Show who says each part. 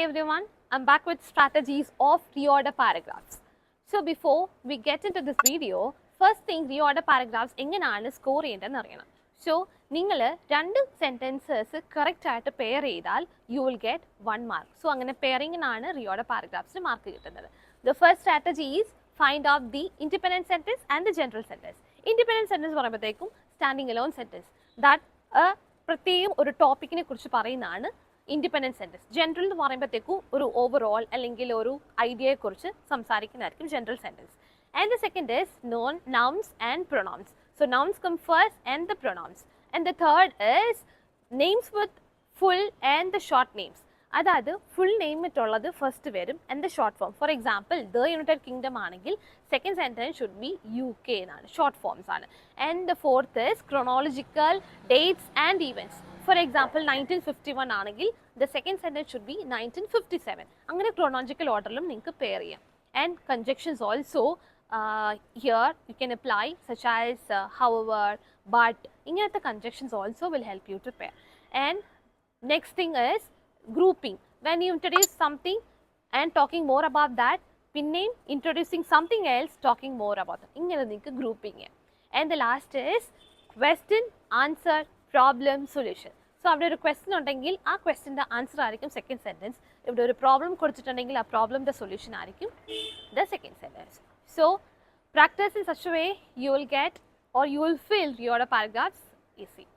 Speaker 1: everyone, I'm back with strategies of reorder paragraphs. So before we get into this video, first thing reorder paragraphs എങ്ങനെയാണ് score ചെയ്യേണ്ടതെന്ന് അറിയണം. So നിങ്ങൾ രണ്ട് sentences correct ആയിട്ട് pair ചെയ്താൽ you will get 1 mark. So അങ്ങനെ പെയറിങ്ങിനാണ് reorder paragraphs mark കിട്ടുന്നത്. The first strategy is find out the independent sentence and the general sentence. Independent sentence പറയുമ്പോഴത്തേക്കും standing alone sentence that പ്രത്യേകം ഒരു ടോപ്പിക്കിനെ കുറിച്ച് പറയുന്നതാണ് ഇൻഡിപെൻഡൻറ്റ് സെൻറ്റൻസ്. ജനറൽ എന്ന് പറയുമ്പോഴത്തേക്കും ഒരു ഓവറോൾ അല്ലെങ്കിൽ ഒരു ഐഡിയയെക്കുറിച്ച് സംസാരിക്കുന്നതായിരിക്കും general sentence. And the second is nouns and pronouns. So nouns come first and the pronouns. And the third is names with full and the short names. അതായത് full name ഇട്ടുള്ളത് first വരും and the short form. For example the United Kingdom ആണെങ്കിൽ second sentence should be UK എന്നാണ്, short forms ആണ്. And the fourth is chronological dates and events. For example 1951 ആണെങ്കിൽ the second sentence should be 1957. അങ്ങനെ chronological ഓർഡറിലും നിങ്ങൾക്ക് pair ചെയ്യാം. And conjunctions also here you can apply such as however, but ഇങ്ങനത്തെ conjunctions also will help you two pair. And next thing is grouping. When you introduce something and talking more about that, pinneയും introducing something else talking more about it. ഇങ്ങനെ നിങ്ങൾക്ക് grouping ചെയ്യാം. And the last is question, answer, problem, solution. So അവിടെ ഒരു question ഉണ്ടെങ്കിൽ ആ ക്വസ്റ്റ്യൻ്റെ answer ആയിരിക്കും second sentence. ഇവിടെ ഒരു പ്രോബ്ലം കൊടുത്തിട്ടുണ്ടെങ്കിൽ ആ പ്രോബ്ലമിൻ്റെ സൊല്യൂഷൻ ആയിരിക്കും the second sentence. So practice in such a way you will get or you will feel your paragraphs easy.